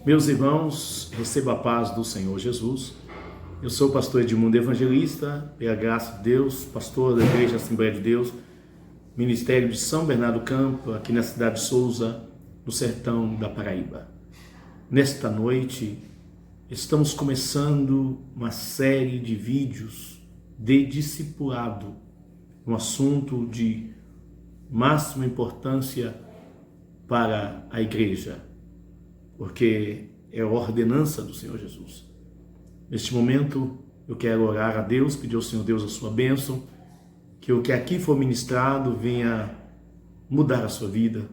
Meus irmãos, receba a paz do Senhor Jesus. Eu sou o pastor Edmundo Evangelista, pela graça de Deus, pastor da Igreja Assembleia de Deus, Ministério de São Bernardo do Campo, aqui na cidade de Souza, no sertão da Paraíba. Nesta noite, estamos começando uma série de vídeos de discipulado, um assunto de máxima importância para a igreja, porque é a ordenança do Senhor Jesus. Neste momento, eu quero orar a Deus, pedir ao Senhor Deus a sua bênção, que o que aqui for ministrado venha mudar a sua vida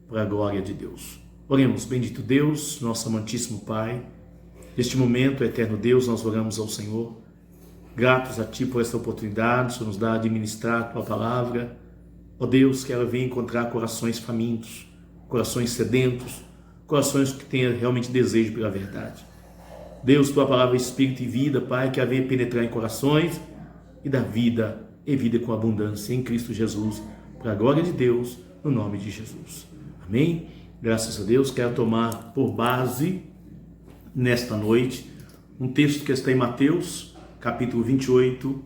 para a glória de Deus. Oremos. Bendito Deus, nosso amantíssimo Pai, neste momento, eterno Deus, nós oramos ao Senhor, gratos a Ti por esta oportunidade, o Senhor nos dá de ministrar a Tua palavra. Ó Deus, que ela venha encontrar corações famintos, corações sedentos, corações que tenham realmente desejo pela verdade. Deus, Tua palavra é Espírito e vida, Pai, que ela venha penetrar em corações e dar vida e vida com abundância em Cristo Jesus, para a glória de Deus, no nome de Jesus. Amém? Graças a Deus. Quero tomar por base, nesta noite, um texto que está em Mateus, capítulo 28,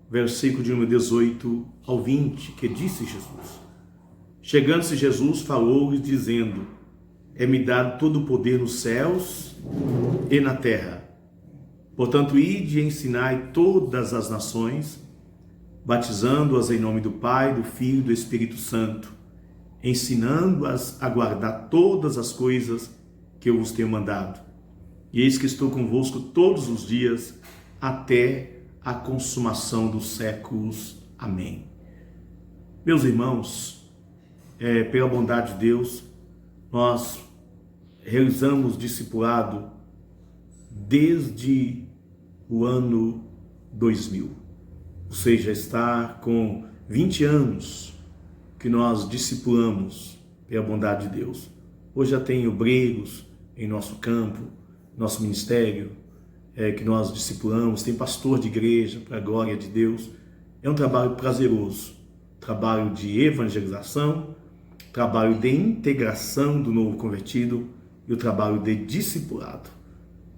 versículo de número 18 ao 20, que disse Jesus: Chegando-se Jesus, falou-lhes, dizendo: É-me dado todo o poder nos céus e na terra. Portanto, ide e ensinai todas as nações, batizando-as em nome do Pai, do Filho e do Espírito Santo, ensinando-as a guardar todas as coisas que eu vos tenho mandado. E eis que estou convosco todos os dias, até a consumação dos séculos. Amém. Meus irmãos, pela bondade de Deus, nós realizamos discipulado desde o ano 2000. Ou seja, está com 20 anos que nós discipulamos pela bondade de Deus. Hoje já tem obreiros em nosso campo, nosso ministério, que nós discipulamos, tem pastor de igreja, para a glória de Deus. É um trabalho prazeroso, trabalho de evangelização, trabalho de integração do novo convertido e o trabalho de discipulado.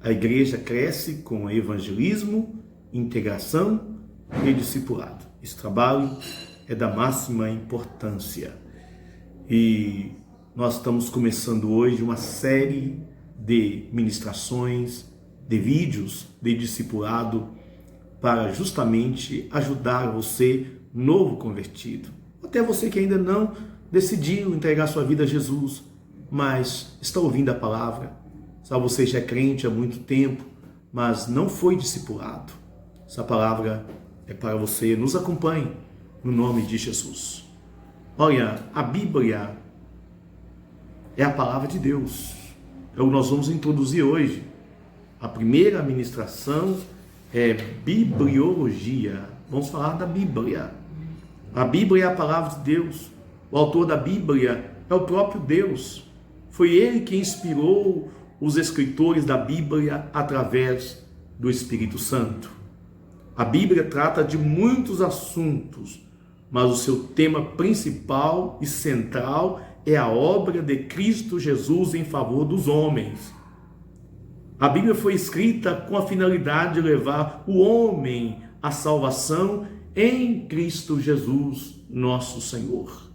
A igreja cresce com evangelismo, integração e discipulado. Esse trabalho é da máxima importância. E nós estamos começando hoje uma série de ministrações, de vídeos de discipulado, para justamente ajudar você, novo convertido, até você que ainda não decidiu entregar sua vida a Jesus, mas está ouvindo a palavra. Só você já é crente há muito tempo, mas não foi discipulado. Essa palavra é para você. Nos acompanhe no nome de Jesus. Olha, a Bíblia é a palavra de Deus. É o que nós vamos introduzir hoje. A primeira ministração é bibliologia. Vamos falar da Bíblia. A Bíblia é a palavra de Deus. O autor da Bíblia é o próprio Deus. Foi ele que inspirou os escritores da Bíblia através do Espírito Santo. A Bíblia trata de muitos assuntos, mas o seu tema principal e central é a obra de Cristo Jesus em favor dos homens. A Bíblia foi escrita com a finalidade de levar o homem à salvação em Cristo Jesus, nosso Senhor.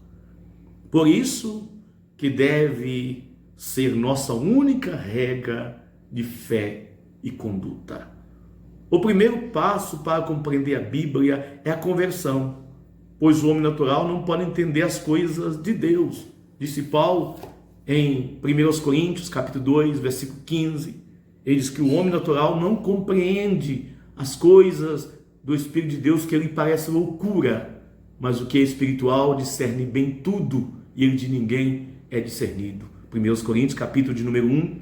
Por isso que deve ser nossa única regra de fé e conduta. O primeiro passo para compreender a Bíblia é a conversão, pois o homem natural não pode entender as coisas de Deus. Disse Paulo em 1 Coríntios, capítulo 2, versículo 15, ele diz que o homem natural não compreende as coisas do Espírito de Deus, que lhe parece loucura, mas o que é espiritual discerne bem tudo, e ele de ninguém é discernido. 1 Coríntios, capítulo de número 1,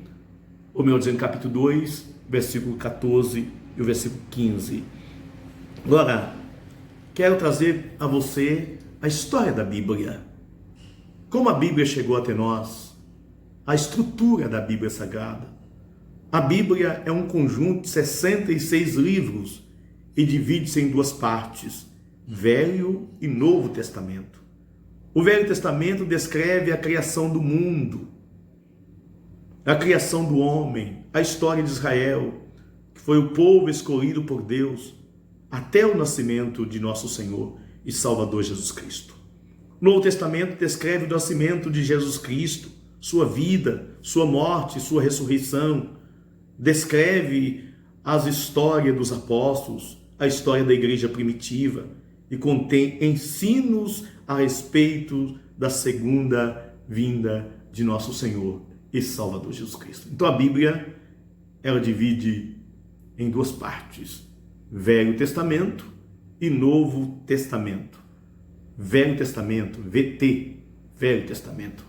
ou melhor dizendo, capítulo 2, versículo 14 e o versículo 15. Agora, quero trazer a você a história da Bíblia. Como a Bíblia chegou até nós, a estrutura da Bíblia Sagrada. A Bíblia é um conjunto de 66 livros e divide-se em duas partes, Velho e Novo Testamento. O Velho Testamento descreve a criação do mundo. a criação do homem, a história de Israel, que foi o povo escolhido por Deus, até o nascimento de nosso Senhor e Salvador Jesus Cristo. O Novo Testamento descreve o nascimento de Jesus Cristo, sua vida, sua morte, sua ressurreição, descreve as histórias dos apóstolos, a história da igreja primitiva e contém ensinos a respeito da segunda vinda de nosso Senhor e Salvador Jesus Cristo. Então a Bíblia, ela divide em duas partes: Velho Testamento e Novo Testamento. Velho Testamento, VT, Velho Testamento.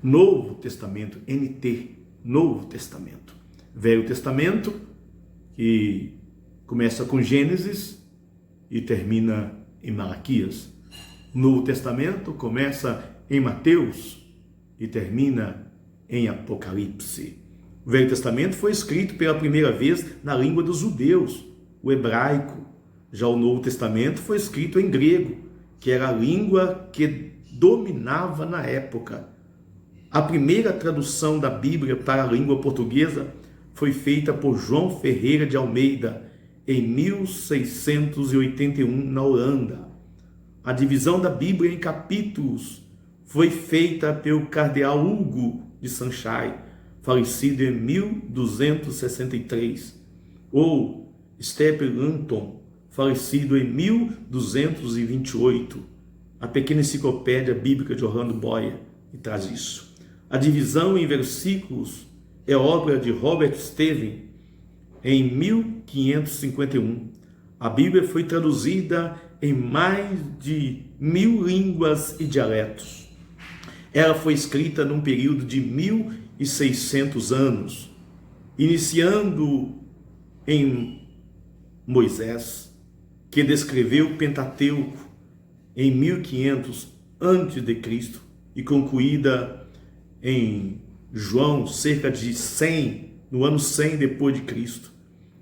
Novo Testamento, NT, Novo Testamento. Velho Testamento, que começa com Gênesis e termina em Malaquias. Novo Testamento começa em Mateus e termina em Apocalipse. O Velho Testamento foi escrito pela primeira vez na língua dos judeus, o hebraico. Já o Novo Testamento foi escrito em grego, que era a língua que dominava na época. A primeira tradução da Bíblia para a língua portuguesa foi feita por João Ferreira de Almeida em 1681 na Holanda. A divisão da Bíblia em capítulos foi feita pelo cardeal Hugo de Sanchai, falecido em 1263, ou Stephen Langton, falecido em 1228. A pequena enciclopédia bíblica de Orlando Boyer traz isso. A divisão em versículos é obra de Robert Steven em 1551. A Bíblia foi traduzida em mais de 1000 línguas e dialetos. Ela foi escrita num período de 1600 anos, iniciando em Moisés, que descreveu o Pentateuco em 1500 a.C. e concluída em João, cerca de 100, no ano 100 depois de Cristo.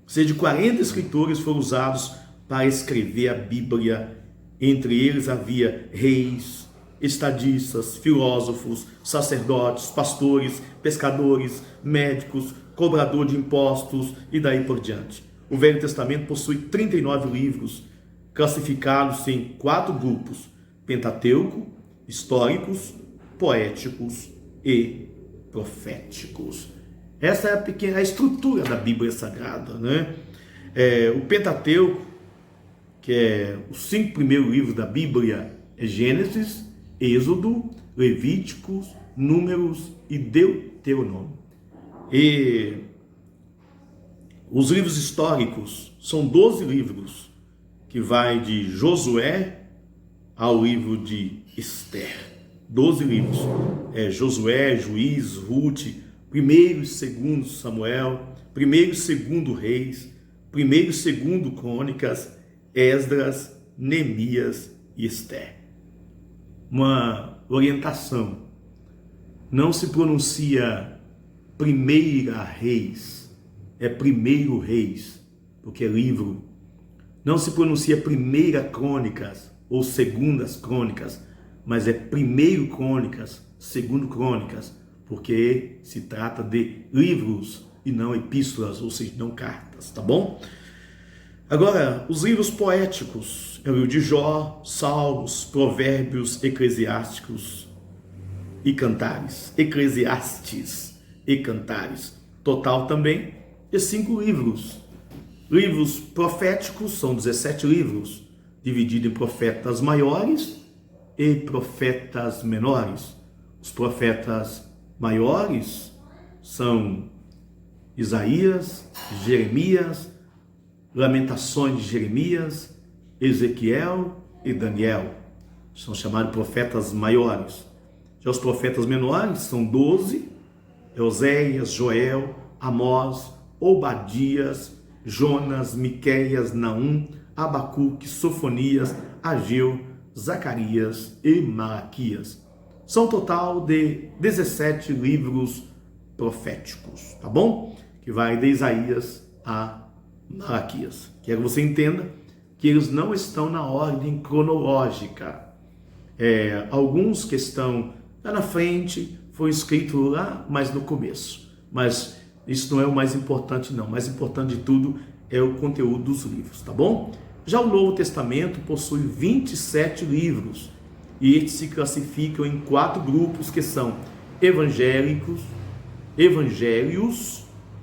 Cerca de 40 escritores foram usados para escrever a Bíblia. Entre eles havia reis, estadistas, filósofos, sacerdotes, pastores, pescadores, médicos, cobrador de impostos e daí por diante. O Velho Testamento possui 39 livros, classificados em 4 grupos: Pentateuco, históricos, poéticos e proféticos. Essa é a estrutura da Bíblia Sagrada, né? O Pentateuco, que é os 5 primeiros livros da Bíblia, é Gênesis, Êxodo, Levíticos, Números e Deuteronômio. E os livros históricos são 12 livros, que vai de Josué ao livro de Esther. 12 livros. Josué, Juiz, Ruth, 1º e 2º Samuel, 1º e 2º Reis, 1º e 2º Crônicas, Esdras, Neemias e Esther. Uma orientação: não se pronuncia Primeira Reis, é Primeiro Reis, porque é livro. Não se pronuncia Primeira Crônicas ou Segundas Crônicas, mas é Primeiro Crônicas, Segundo Crônicas, porque se trata de livros e não epístolas, ou seja, não cartas, tá bom? Agora, os livros poéticos, é o livro de Jó, Salmos, Provérbios, Eclesiásticos e Cantares. Eclesiastes e Cantares. Total também de 5 livros. Livros proféticos são 17 livros, divididos em profetas maiores e profetas menores. Os profetas maiores são Isaías, Jeremias, Lamentações de Jeremias, Ezequiel e Daniel. São chamados profetas maiores. Já os profetas menores são 12, Oséias, Joel, Amós, Obadias, Jonas, Miqueias, Naum, Abacuque, Sofonias, Ageu, Zacarias e Malaquias. São um total de 17 livros proféticos, tá bom? Que vai de Isaías a Malaquias. Quero que você entenda que eles não estão na ordem cronológica. Alguns que estão lá na frente foi escrito lá, mas no começo. Mas isso não é o mais importante, não. O mais importante de tudo é o conteúdo dos livros, tá bom? Já o Novo Testamento possui 27 livros, e estes se classificam em 4 grupos, que são evangelhos,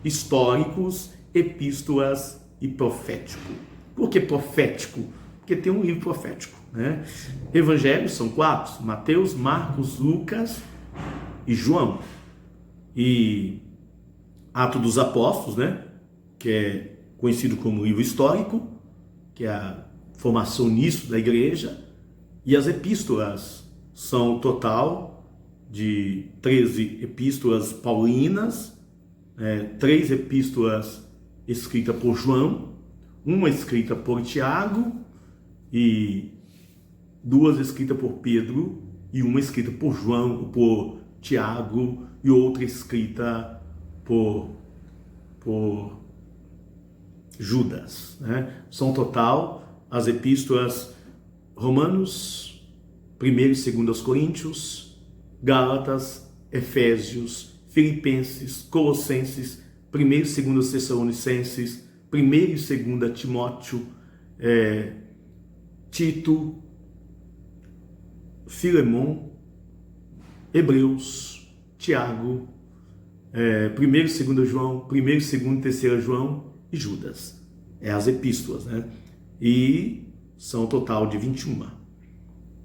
históricos, epístolas e profético. Por que profético? Porque tem um livro profético, né? Evangelhos são 4, Mateus, Marcos, Lucas e João. E Atos dos Apóstolos, né? Que é conhecido como livro histórico, que é a formação nisso da igreja. E as epístolas são um total de 13 epístolas paulinas, 3 epístolas escritas por João, uma escrita por Tiago, e 2 escritas por Pedro, e uma escrita por João, por Tiago, e outra escrita por Judas, né? São total as epístolas Romanos, 1º e 2 Coríntios, Gálatas, Efésios, Filipenses, Colossenses, 1º e 2 Tessalonicenses, 1º e 2 Timóteo, Tito, Filemon, Hebreus, Tiago, 1º e 2 João, 1º, 2º e 3 João e Judas. As epístolas, né? E são um total de 21.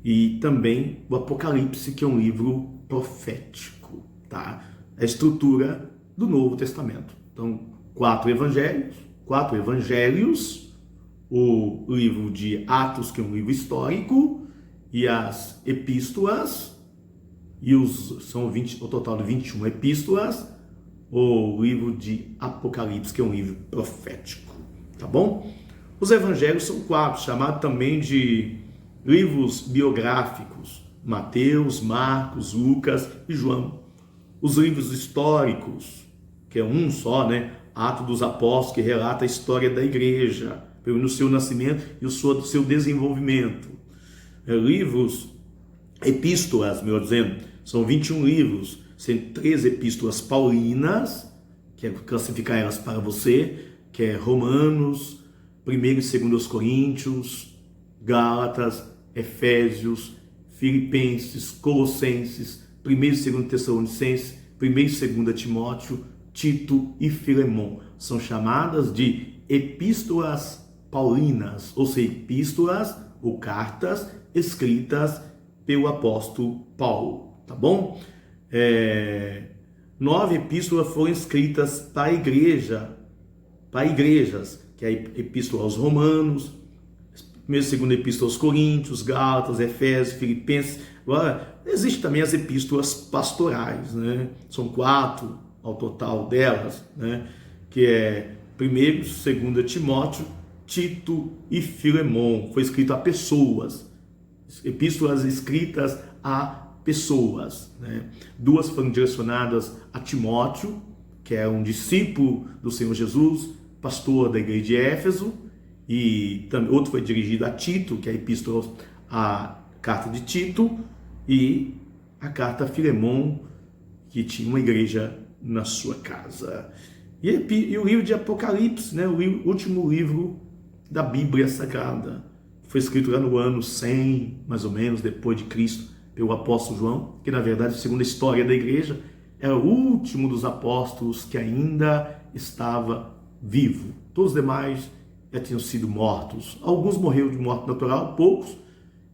E também o Apocalipse, que é um livro profético, tá? A estrutura do Novo Testamento. Então, 4 evangelhos, o livro de Atos, que é um livro histórico, e as epístolas, são o total de 21 epístolas, o livro de Apocalipse, que é um livro profético, tá bom? Os evangelhos são 4, chamados também de livros biográficos: Mateus, Marcos, Lucas e João. Os livros históricos, que é um só, né? Atos dos Apóstolos, que relata a história da igreja, no seu nascimento e o seu desenvolvimento. Epístolas, melhor dizendo, são 21 livros, sendo 3 epístolas paulinas, que é classificar elas para você, que é Romanos, 1º e 2 Coríntios, Gálatas, Efésios, Filipenses, Colossenses, 1º e 2 Tessalonicenses, 1º e 2 Timóteo, Tito e Filemon. São chamadas de epístolas paulinas, ou seja, epístolas ou cartas escritas pelo apóstolo Paulo, tá bom? 9 epístolas foram escritas para a igreja, para igrejas, que é a epístola aos Romanos, 1ª e 2 epístola aos Coríntios, Gálatas, Efésios, Filipenses. Agora, existem também as epístolas pastorais, né? São 4 ao total delas, né? Que é 1º e 2 Timóteo, Tito e Filemon. Foi escrito a pessoas, epístolas escritas a pessoas, né? 2 foram direcionadas a Timóteo, que é um discípulo do Senhor Jesus, pastor da igreja de Éfeso, e outro foi dirigido a Tito, que é a epístola, a carta de Tito, e a carta a Filemon, que tinha uma igreja na sua casa. E o livro de Apocalipse, né? O último livro da Bíblia Sagrada, foi escrito lá no ano 100, mais ou menos, depois de Cristo, pelo apóstolo João, que na verdade, segundo a história da igreja, era o último dos apóstolos que ainda estava vivo. Todos os demais já tinham sido mortos. Alguns morreram de morte natural, poucos,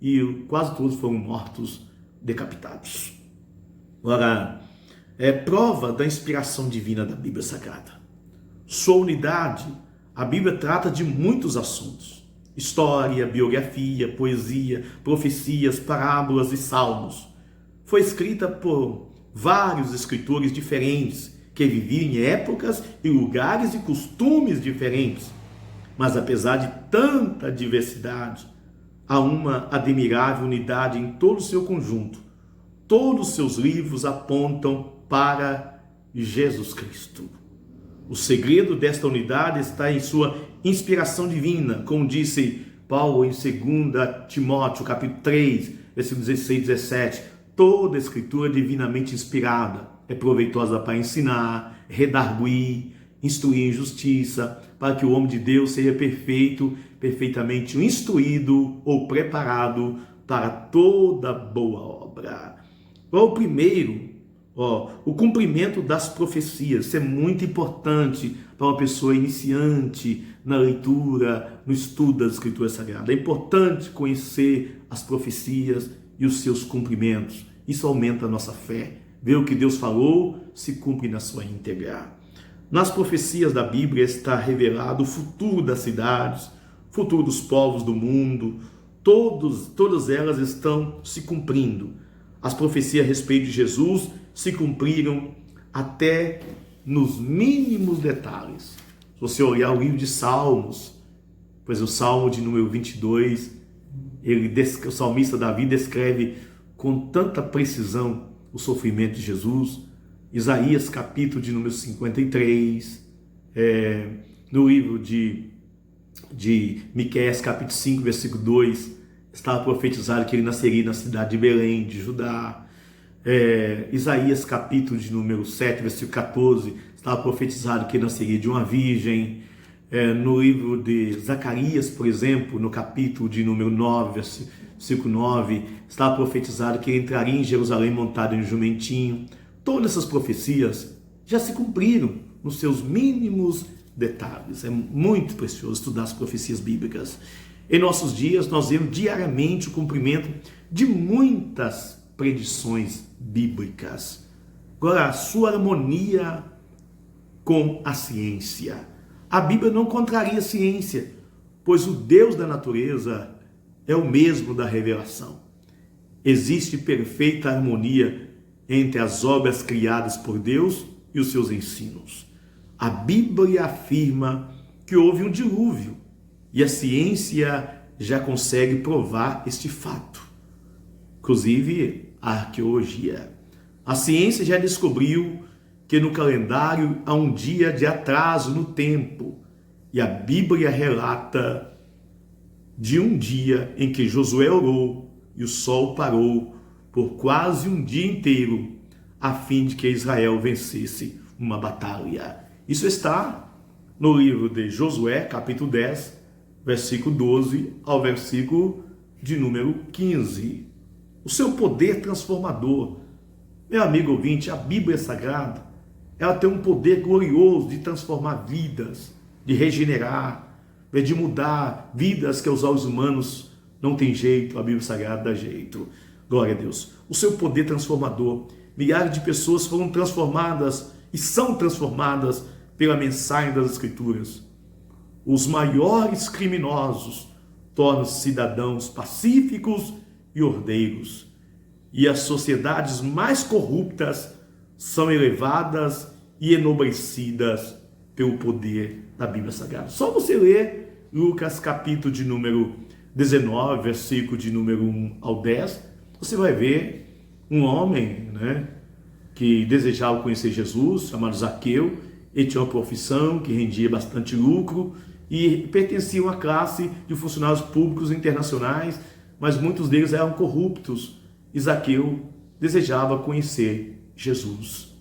e quase todos foram mortos decapitados. Agora, é prova da inspiração divina da Bíblia Sagrada. Sua unidade, a Bíblia trata de muitos assuntos: história, biografia, poesia, profecias, parábolas e salmos. Foi escrita por vários escritores diferentes, que viviam em épocas e lugares e costumes diferentes. Mas apesar de tanta diversidade, há uma admirável unidade em todo o seu conjunto. Todos os seus livros apontam para Jesus Cristo. O segredo desta unidade está em sua inspiração divina, como disse Paulo em 2 Timóteo, capítulo 3, versículos 16 e 17. toda a Escritura é divinamente inspirada, é proveitosa para ensinar, redarguir, instruir em justiça, para que o homem de Deus seja perfeito, perfeitamente instruído ou preparado para toda boa obra. O primeiro, o cumprimento das profecias. Isso é muito importante para uma pessoa iniciante na leitura, no estudo das Escrituras Sagradas. É importante conhecer as profecias e os seus cumprimentos. Isso aumenta a nossa fé. Ver o que Deus falou se cumpre na sua íntegra. Nas profecias da Bíblia está revelado o futuro das cidades, o futuro dos povos do mundo. Todas elas estão se cumprindo. As profecias a respeito de Jesus se cumpriram até nos mínimos detalhes. Se você olhar o livro de Salmos, pois o Salmo de número 22, o salmista Davi descreve com tanta precisão o sofrimento de Jesus. Isaías, capítulo de número 53, no livro de Miqueias, capítulo 5, versículo 2, estava profetizado que ele nasceria na cidade de Belém, de Judá. Isaías, capítulo de número 7, versículo 14, estava profetizado que ele nasceria de uma virgem. No livro de Zacarias, por exemplo, no capítulo de número 9, versículo 9, estava profetizado que ele entraria em Jerusalém montado em um jumentinho. Todas essas profecias já se cumpriram nos seus mínimos detalhes. É muito precioso estudar as profecias bíblicas. Em nossos dias, nós vemos diariamente o cumprimento de muitas predições bíblicas. Agora, a sua harmonia com a ciência. A Bíblia não contraria a ciência, pois o Deus da natureza é o mesmo da revelação. Existe perfeita harmonia entre as obras criadas por Deus e os seus ensinos. A Bíblia afirma que houve um dilúvio e a ciência já consegue provar este fato. Inclusive a arqueologia. A ciência já descobriu que no calendário há um dia de atraso no tempo e a Bíblia relata de um dia em que Josué orou e o sol parou por quase um dia inteiro, a fim de que Israel vencesse uma batalha. Isso está no livro de Josué, capítulo 10, versículo 12 ao versículo de número 15. O seu poder transformador. Meu amigo ouvinte, a Bíblia Sagrada, ela tem um poder glorioso de transformar vidas, de regenerar, de mudar vidas que aos olhos humanos não tem jeito, a Bíblia Sagrada dá jeito. Glória a Deus. O seu poder transformador. Milhares de pessoas foram transformadas e são transformadas pela mensagem das Escrituras. Os maiores criminosos tornam-se cidadãos pacíficos e ordeiros. E as sociedades mais corruptas são elevadas e enobrecidas pelo poder da Bíblia Sagrada. Só você ler Lucas capítulo de número 19, versículo de número 1 ao 10, você vai ver um homem, que desejava conhecer Jesus, chamado Zaqueu. Ele tinha uma profissão que rendia bastante lucro e pertencia a uma classe de funcionários públicos internacionais, mas muitos deles eram corruptos. E Zaqueu desejava conhecer Jesus.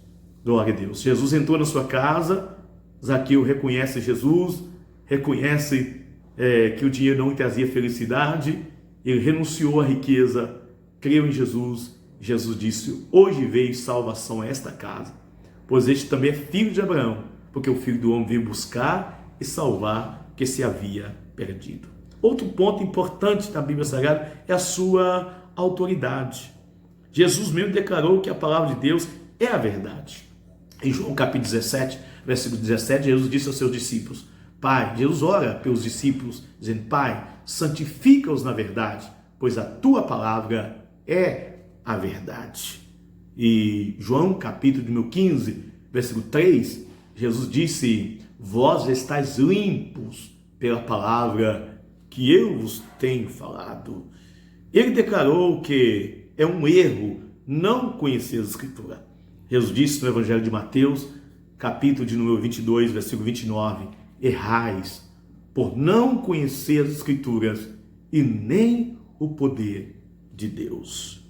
Glória a Deus. Jesus entrou na sua casa, Zaqueu reconhece Jesus, reconhece que o dinheiro não lhe trazia felicidade, ele renunciou à riqueza, creu em Jesus. Jesus disse: hoje veio salvação a esta casa, pois este também é filho de Abraão, porque o Filho do Homem veio buscar e salvar o que se havia perdido. Outro ponto importante da Bíblia Sagrada é a sua autoridade. Jesus mesmo declarou que a palavra de Deus é a verdade. Em João capítulo 17, versículo 17, Jesus disse aos seus discípulos, Pai, Jesus ora pelos discípulos, dizendo, Pai, santifica-os na verdade, pois a tua palavra é a verdade. E João capítulo número 15, versículo 3, Jesus disse, vós estáis limpos pela palavra que eu vos tenho falado. Ele declarou que é um erro não conhecer as Escrituras. Jesus disse no Evangelho de Mateus, capítulo de número 22, versículo 29, errais por não conhecer as Escrituras e nem o poder de Deus.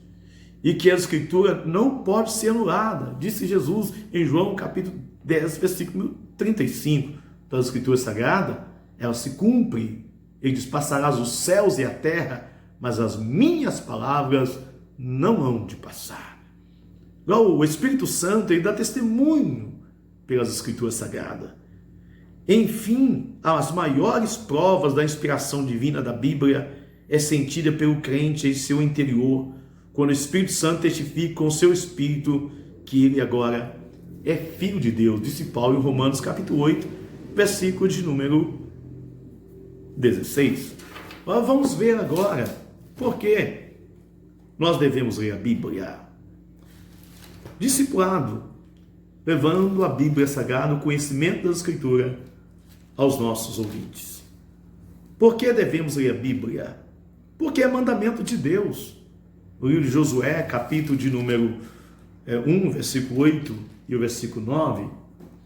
e que a Escritura não pode ser anulada. Disse Jesus em João capítulo 10, versículo 35. Então a Escritura Sagrada, ela se cumpre. Ele diz: passarás os céus e a terra, mas as minhas palavras não hão de passar. O Espírito Santo, ele dá testemunho pelas Escrituras Sagradas. Enfim, as maiores provas da inspiração divina da Bíblia é sentida pelo crente em seu interior, quando o Espírito Santo testifica com o seu espírito que ele agora é filho de Deus, disse Paulo em Romanos capítulo 8, versículo de número 16. Vamos ver agora por que nós devemos ler a Bíblia. Discipulado, levando a Bíblia Sagrada, o conhecimento da Escritura aos nossos ouvintes. Por que devemos ler a Bíblia? Porque é mandamento de Deus. No livro de Josué, capítulo de número 1, versículo 8 e o versículo 9,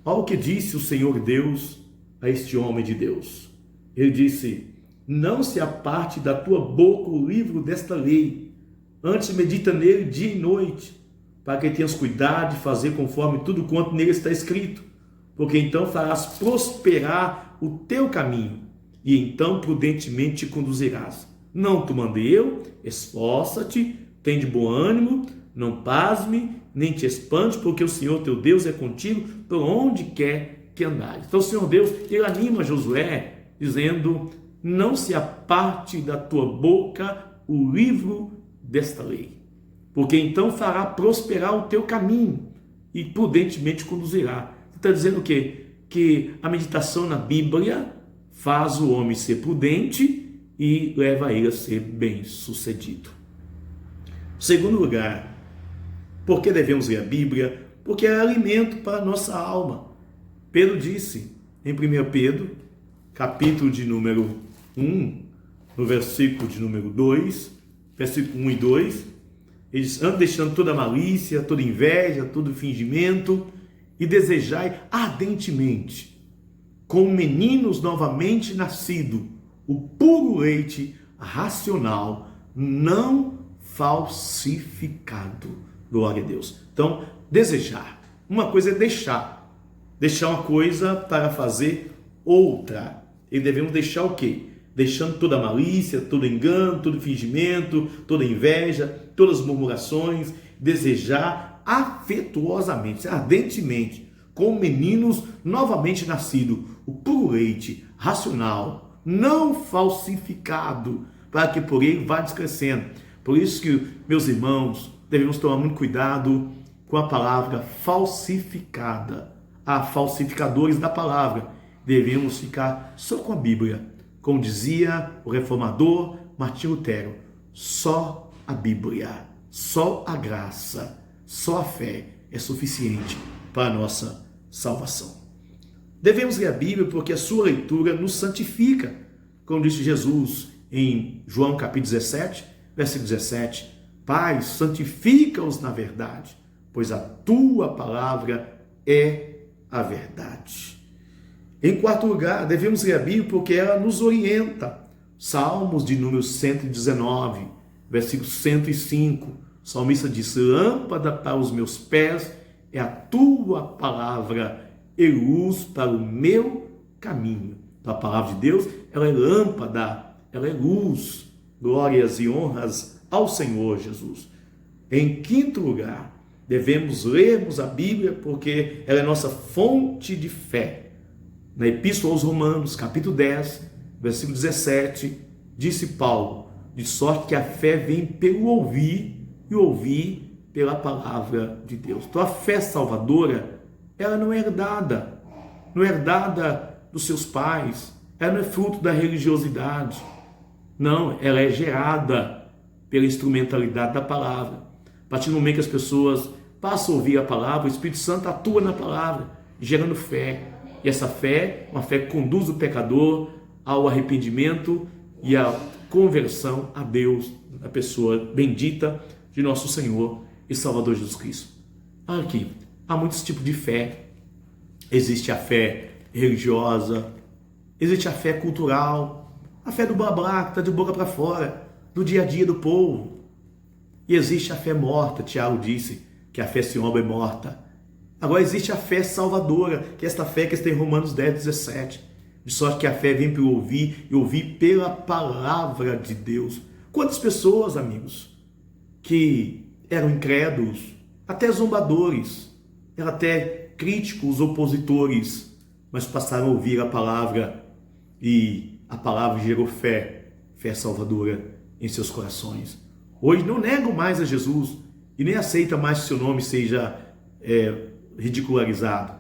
olha o que disse o Senhor Deus a este homem de Deus. Ele disse: não se aparte da tua boca o livro desta lei, antes medita nele dia e noite, para que tenhas cuidado de fazer conforme tudo quanto nele está escrito, porque então farás prosperar o teu caminho, e então prudentemente te conduzirás. Não te mandei eu? Esforça-te, tem de bom ânimo, não pasme, nem te espante, porque o Senhor teu Deus é contigo por onde quer que andares. Então o Senhor Deus, ele anima Josué, dizendo: não se aparte da tua boca o livro desta lei, porque então fará prosperar o teu caminho e prudentemente conduzirá. Está dizendo o quê? Que a meditação na Bíblia faz o homem ser prudente e leva ele a ser bem-sucedido. Segundo lugar, por que devemos ler a Bíblia? Porque é alimento para a nossa alma. Pedro disse em 1 Pedro, capítulo de número 1, no versículo de número 2, versículo 1 e 2, ele diz: ande deixando toda malícia, toda inveja, todo fingimento, e desejai ardentemente, como meninos novamente nascidos, o puro leite racional, não falsificado. Glória a Deus. Então, desejar. Uma coisa é deixar uma coisa para fazer outra. E devemos deixar o quê? Deixando toda malícia, todo engano, todo fingimento, toda inveja, todas as murmurações, desejar afetuosamente, ardentemente, como meninos novamente nascidos, o puro leite racional, não falsificado, para que por ele vá descrescendo. Por isso que, meus irmãos, devemos tomar muito cuidado com a palavra falsificada. Há falsificadores da palavra. Devemos ficar só com a Bíblia. Como dizia o reformador Martinho Lutero: só a Bíblia, só a graça, só a fé é suficiente para a nossa salvação. Devemos ler a Bíblia porque a sua leitura nos santifica. Como disse Jesus em João capítulo 17, versículo 17: Pai, santifica-os na verdade, pois a tua palavra é a verdade. Em quarto lugar, devemos ler a Bíblia porque ela nos orienta. Salmos de número 119, versículo 105, o salmista diz: lâmpada para os meus pés é a tua palavra e luz para o meu caminho. Então, a palavra de Deus, ela é lâmpada, ela é luz. Glórias e honras ao Senhor Jesus. Em quinto lugar, devemos lermos a Bíblia porque ela é nossa fonte de fé. Na Epístola aos Romanos, capítulo 10, versículo 17, disse Paulo: de sorte que a fé vem pelo ouvir e ouvir pela palavra de Deus. Então a fé salvadora, ela não é herdada dos seus pais, ela não é fruto da religiosidade. Não, ela é gerada pela instrumentalidade da palavra. A partir do momento que as pessoas passam a ouvir a palavra, o Espírito Santo atua na palavra, gerando fé. E essa fé, uma fé que conduz o pecador ao arrependimento e à conversão a Deus, a pessoa bendita de nosso Senhor e Salvador Jesus Cristo. Aqui, há muitos tipos de fé. Existe a fé religiosa, existe a fé cultural, a fé do blá blá, que está de boca para fora, do dia a dia do povo. E existe a fé morta, Tiago disse que a fé sem obra é morta. Agora existe a fé salvadora, que é esta fé que está em Romanos 10:17. De sorte que a fé vem pelo ouvir e ouvir pela palavra de Deus. Quantas pessoas, amigos, que eram incrédulos, até zombadores, eram até críticos, opositores, mas passaram a ouvir a palavra e a palavra gerou fé, fé salvadora em seus corações. Hoje não negam mais a Jesus e nem aceita mais que seu nome seja ridicularizado,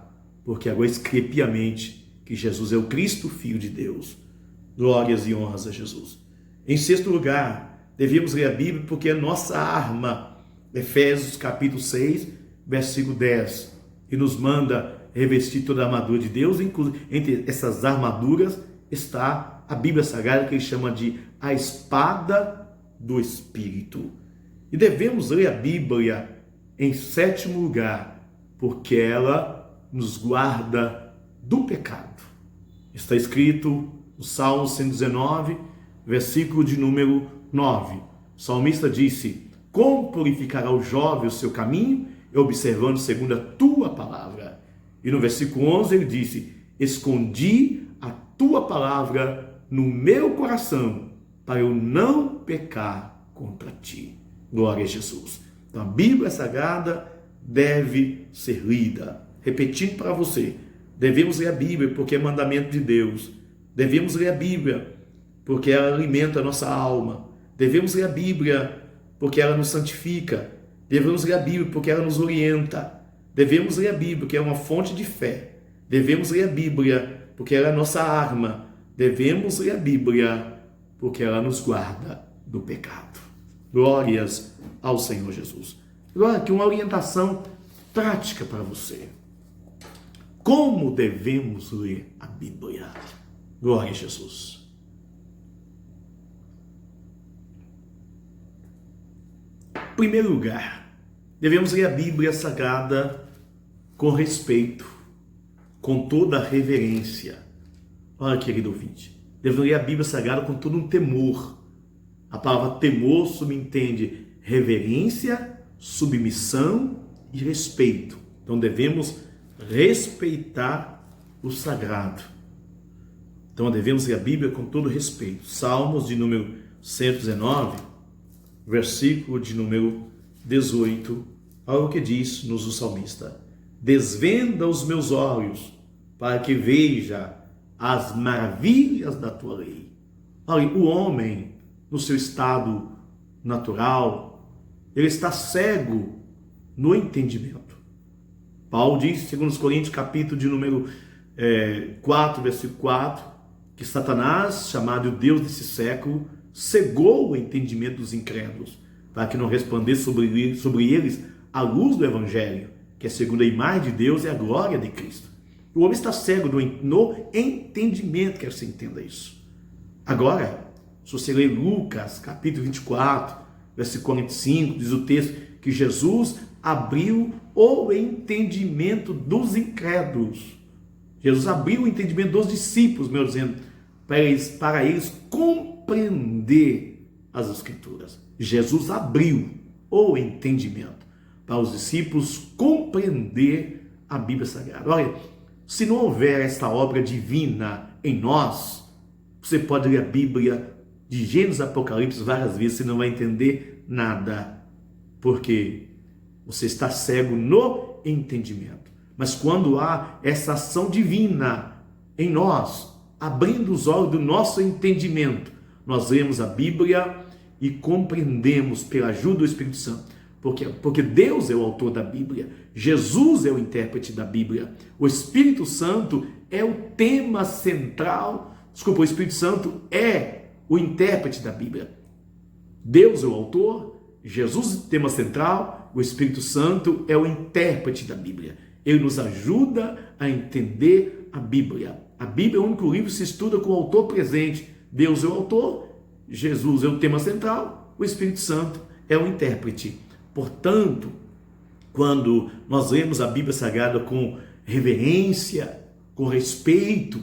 porque agora crê piamente que Jesus é o Cristo, Filho de Deus. Glórias e honras a Jesus. Em sexto lugar, devemos ler a Bíblia porque é nossa arma. Efésios capítulo 6, versículo 10, que nos manda revestir toda a armadura de Deus. Entre essas armaduras está a Bíblia Sagrada, que ele chama de a espada do Espírito. E devemos ler a Bíblia em sétimo lugar, porque ela nos guarda do pecado. Está escrito no Salmo 119, versículo de número 9. O salmista disse: como purificará o jovem o seu caminho, observando segundo a tua palavra. E no versículo 11 ele disse: escondi a tua palavra no meu coração, para eu não pecar contra ti. Glória a Jesus. Então a Bíblia Sagrada deve ser lida. Repetindo para você, devemos ler a Bíblia porque é mandamento de Deus. Devemos ler a Bíblia porque ela alimenta a nossa alma. Devemos ler a Bíblia porque ela nos santifica. Devemos ler a Bíblia porque ela nos orienta. Devemos ler a Bíblia porque é uma fonte de fé. Devemos ler a Bíblia porque ela é a nossa arma. Devemos ler a Bíblia porque ela nos guarda do pecado. Glórias ao Senhor Jesus. Agora aqui uma orientação prática para você. Como devemos ler a Bíblia? Glória a Jesus. Em primeiro lugar, devemos ler a Bíblia Sagrada com respeito, com toda a reverência. Olha, querido ouvinte, devemos ler a Bíblia Sagrada com todo um temor. A palavra temor subentende reverência, submissão e respeito. Então devemos respeitar o sagrado. Então devemos ler a Bíblia com todo respeito. Salmos de número 119, versículo de número 18, olha o que diz-nos o salmista: desvenda os meus olhos para que veja as maravilhas da tua lei. Olha, o homem, no seu estado natural, ele está cego no entendimento. Paulo diz, segundo os Coríntios, capítulo de número 4, versículo 4, que Satanás, chamado o Deus desse século, cegou o entendimento dos incrédulos, para que não resplandecesse sobre eles a luz do Evangelho, que é segundo a imagem de Deus e a glória de Cristo. O homem está cego no entendimento, quero que você entenda isso. Agora, se você ler Lucas, capítulo 24, versículo 45, diz o texto que Jesus abriu o entendimento dos incrédulos. Jesus abriu o entendimento dos discípulos, meu dizendo, para eles compreender as Escrituras. Jesus abriu o entendimento para os discípulos compreender a Bíblia Sagrada. Olha, se não houver esta obra divina em nós, você pode ler a Bíblia de Gênesis a Apocalipse várias vezes, você não vai entender nada, porque você está cego no entendimento. Mas quando há essa ação divina em nós, abrindo os olhos do nosso entendimento, nós lemos a Bíblia e compreendemos pela ajuda do Espírito Santo. Porque Deus é o autor da Bíblia, Jesus é o intérprete da Bíblia, o Espírito Santo é o tema central, o Espírito Santo é o intérprete da Bíblia. Deus é o autor, Jesus é o tema central, o Espírito Santo é o intérprete da Bíblia. Ele nos ajuda a entender a Bíblia. A Bíblia é o único livro que se estuda com o autor presente. Deus é o autor, Jesus é o tema central, o Espírito Santo é o intérprete. Portanto, quando nós lemos a Bíblia Sagrada com reverência, com respeito,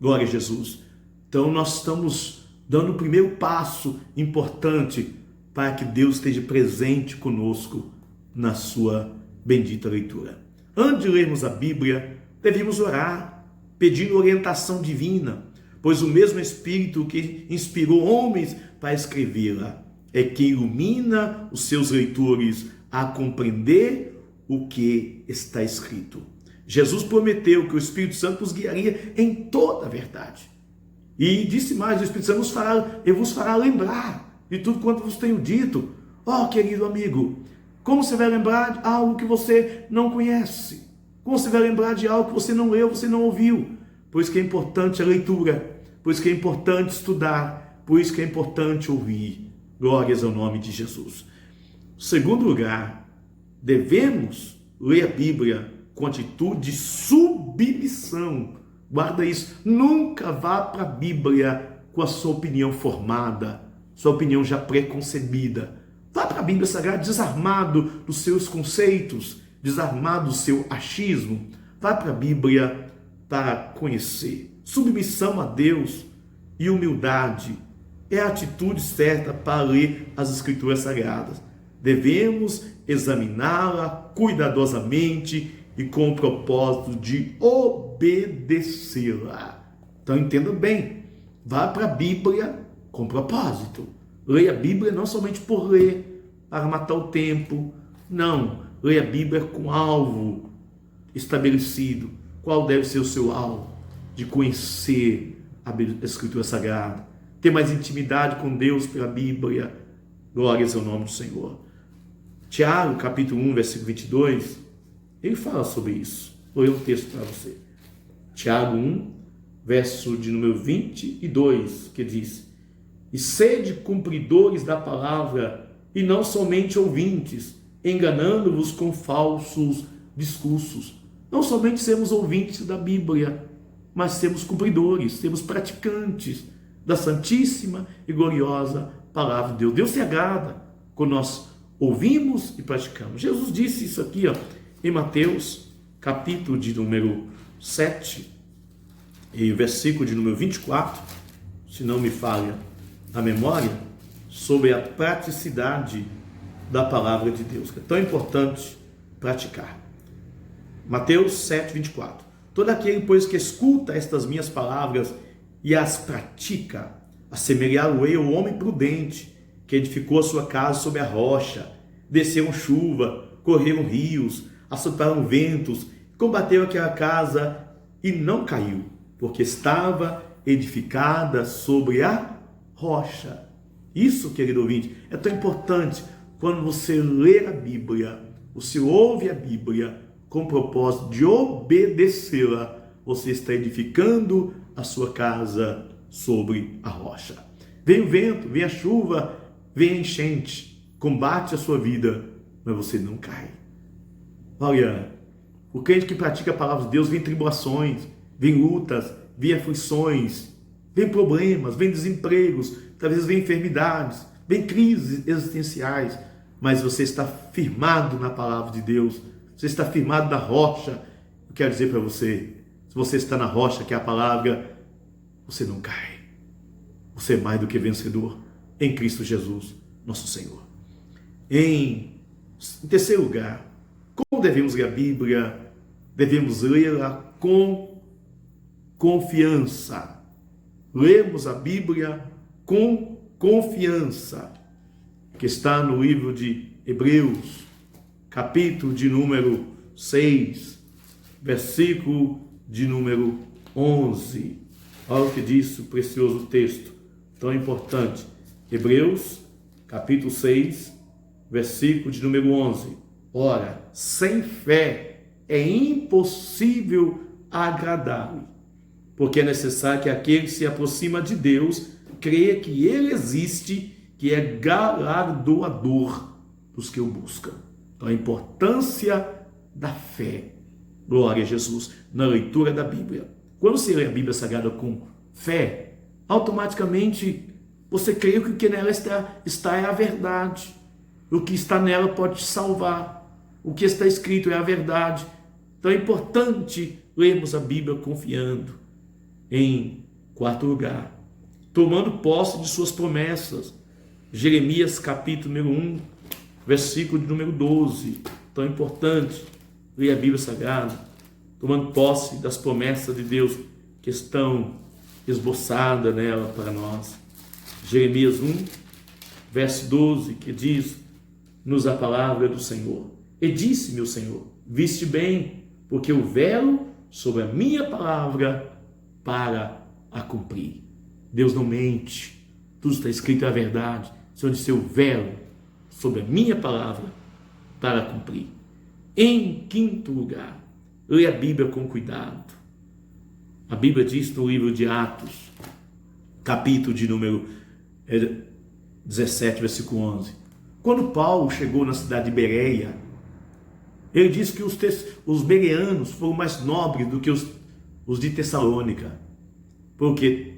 glória a Jesus, então nós estamos dando o primeiro passo importante para que Deus esteja presente conosco na sua bendita leitura. Antes de lermos a Bíblia, devemos orar, pedindo orientação divina, pois o mesmo Espírito que inspirou homens para escrevê-la é que ilumina os seus leitores a compreender o que está escrito. Jesus prometeu que o Espírito Santo os guiaria em toda a verdade. E disse mais, o Espírito Santo vos fará lembrar de tudo quanto vos tenho dito. Querido amigo, como você vai lembrar de algo que você não conhece? Como você vai lembrar de algo que você não leu, você não ouviu? Por isso que é importante a leitura, por isso que é importante estudar, por isso que é importante ouvir. Glórias ao nome de Jesus. Segundo lugar, devemos ler a Bíblia com atitude de submissão. Guarda isso. Nunca vá para a Bíblia com a sua opinião formada, sua opinião já preconcebida. Vá para a Bíblia Sagrada desarmado dos seus conceitos, desarmado do seu achismo. Vá para a Bíblia para conhecer. Submissão a Deus e humildade é a atitude certa para ler as Escrituras Sagradas. Devemos examiná-la cuidadosamente e com o propósito de obedecê-la. Então entenda bem, vá para a Bíblia com propósito. Leia a Bíblia não somente por ler, para matar o tempo. Não, leia a Bíblia com alvo estabelecido. Qual deve ser o seu alvo? De conhecer a Escritura Sagrada, ter mais intimidade com Deus pela Bíblia. Glórias ao nome do Senhor. Tiago, capítulo 1, versículo 22, ele fala sobre isso. Vou ler um texto para você. Tiago 1, verso de número 22, que diz: E sede cumpridores da palavra, e não somente ouvintes, enganando-vos com falsos discursos. Não somente sermos ouvintes da Bíblia, mas sermos cumpridores, sermos praticantes da santíssima e gloriosa palavra de Deus. Deus se agrada quando nós ouvimos e praticamos. Jesus disse isso aqui, em Mateus, capítulo de número 7, e versículo de número 24, se não me falha a memória, sobre a praticidade da palavra de Deus, que é tão importante praticar. Mateus 7, 24. Todo aquele, pois, que escuta estas minhas palavras e as pratica, assemelhá-lo-ei ao homem prudente, que edificou a sua casa sobre a rocha. Desceram chuva, correram rios, assopraram ventos, combateu aquela casa e não caiu, porque estava edificada sobre a rocha. Isso, querido ouvinte, é tão importante. Quando você lê a Bíblia, você ouve a Bíblia com o propósito de obedecê-la, você está edificando a sua casa sobre a rocha. Vem o vento, vem a chuva, vem a enchente, combate a sua vida, mas você não cai. Olha, o crente que pratica a palavra de Deus, vem tribulações, vem lutas, vem aflições, vem problemas, vem desempregos, talvez vem enfermidades, vem crises existenciais, mas você está firmado na palavra de Deus, você está firmado na rocha. Eu quero dizer para você, se você está na rocha, que é a palavra, você não cai. Você é mais do que vencedor em Cristo Jesus, nosso Senhor. Em terceiro lugar, como devemos ler a Bíblia? Devemos lê-la com confiança. Lemos a Bíblia com confiança, que está no livro de Hebreus, capítulo de número 6, versículo de número 11. Olha o que diz o precioso texto, tão importante. Hebreus, capítulo 6, versículo de número 11. Ora, sem fé é impossível agradá-lo, porque é necessário que aquele que se aproxima de Deus creia que Ele existe, que é galardoador dos que o buscam. Então, a importância da fé. Glória a Jesus, na leitura da Bíblia. Quando você lê a Bíblia Sagrada com fé, automaticamente você crê que o que nela está é a verdade. O que está nela pode te salvar. O que está escrito é a verdade. Então é importante lermos a Bíblia confiando. Em quarto lugar, tomando posse de suas promessas. Jeremias capítulo número 1, versículo de número 12. Tão importante ler a Bíblia Sagrada, tomando posse das promessas de Deus que estão esboçadas nela para nós. Jeremias 1, verso 12, que diz-nos a palavra do Senhor. E disse-me o Senhor: viste bem, porque eu velo sobre a minha palavra para a cumprir. Deus não mente, tudo está escrito, é a verdade. Senhor disse: eu velo sobre a minha palavra para cumprir. Em quinto lugar, leia a Bíblia com cuidado. A Bíblia diz no livro de Atos, capítulo de número 17, versículo 11. Quando Paulo chegou na cidade de Bereia, ele diz que os bereanos foram mais nobres do que os de Tessalônica, porque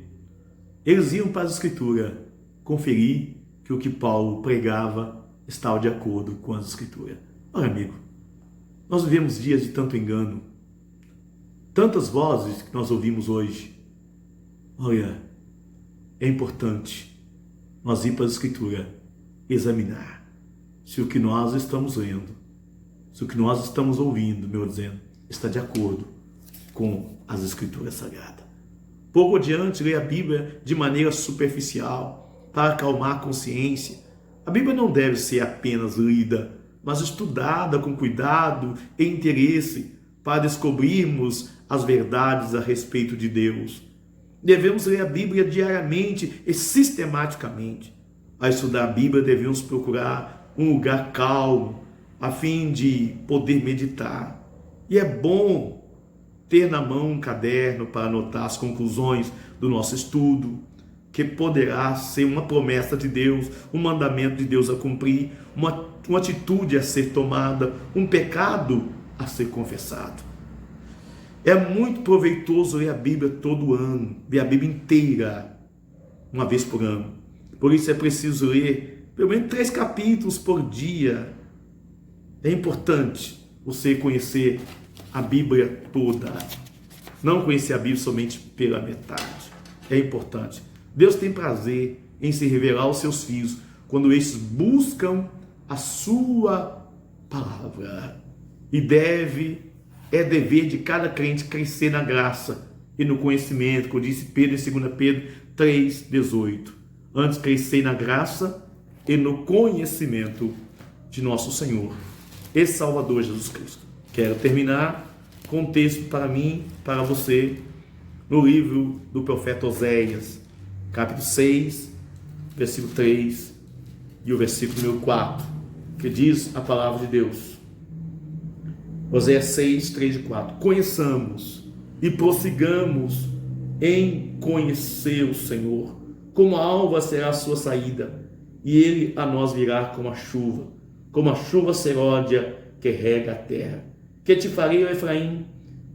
eles iam para a Escritura conferir que o que Paulo pregava estava de acordo com as Escrituras. Olha, amigo, nós vivemos dias de tanto engano, tantas vozes que nós ouvimos hoje. Olha, é importante nós ir para a Escritura examinar se o que nós estamos lendo, se o que nós estamos ouvindo, meu dizendo, está de acordo com as Escrituras Sagradas. Pouco adiante, leia a Bíblia de maneira superficial, para acalmar a consciência. A Bíblia não deve ser apenas lida, mas estudada com cuidado e interesse, para descobrirmos as verdades a respeito de Deus. Devemos ler a Bíblia diariamente e sistematicamente. Ao estudar a Bíblia, devemos procurar um lugar calmo, a fim de poder meditar. E é bom ter na mão um caderno para anotar as conclusões do nosso estudo, que poderá ser uma promessa de Deus, um mandamento de Deus a cumprir, uma atitude a ser tomada, um pecado a ser confessado. É muito proveitoso ler a Bíblia todo ano, ler a Bíblia inteira, uma vez por ano. Por isso é preciso ler pelo menos 3 capítulos por dia. É importante você conhecer a Bíblia toda, não conhecer a Bíblia somente pela metade. É importante. Deus tem prazer em se revelar aos seus filhos quando estes buscam a sua palavra. E é dever de cada crente crescer na graça e no conhecimento, como disse Pedro em 2 Pedro 3,18. Antes crescer na graça e no conhecimento de nosso Senhor e Salvador Jesus Cristo. Quero terminar com um texto para mim, para você, no livro do profeta Oséias, capítulo 6, versículo 3 e o versículo número 4, que diz a palavra de Deus. Oséias 6, 3 e 4. Conheçamos e prossigamos em conhecer o Senhor. Como a alva será a sua saída, e ele a nós virá como a chuva seródia que rega a terra. Que te farei, ó Efraim?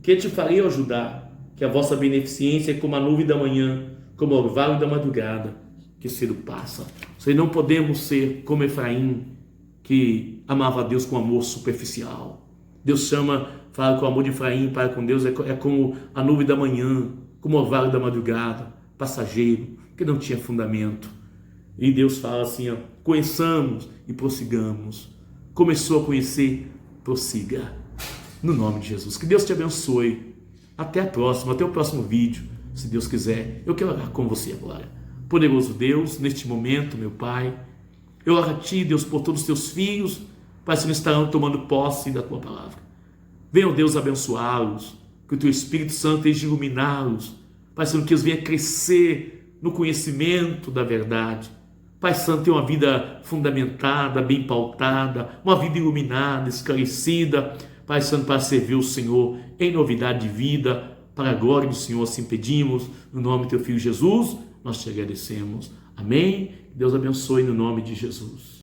Que te farei, ó Judá? Que a vossa beneficência é como a nuvem da manhã, como o orvalho da madrugada, que cedo passa. Nós não podemos ser como Efraim, que amava a Deus com amor superficial. Deus fala que o amor de Efraim para com Deus é como a nuvem da manhã, como o orvalho da madrugada, passageiro, que não tinha fundamento. E Deus fala assim, ó, conheçamos e prossigamos. Começou a conhecer, prossiga. No nome de Jesus. Que Deus te abençoe. Até a próxima, até o próximo vídeo. Se Deus quiser, eu quero orar com você agora. Poderoso Deus, neste momento, meu Pai, eu oro a Ti, Deus, por todos os Teus filhos, Pai, se estarão tomando posse da Tua palavra. Venha, Deus, abençoá-los, que o Teu Espírito Santo esteja iluminá-los, Pai Santo, que eles venham crescer no conhecimento da verdade. Pai Santo, ter uma vida fundamentada, bem pautada, uma vida iluminada, esclarecida, Pai Santo, para servir o Senhor em novidade de vida, para a glória do Senhor, assim pedimos, no nome do Teu Filho Jesus, nós te agradecemos. Amém? Deus abençoe no nome de Jesus.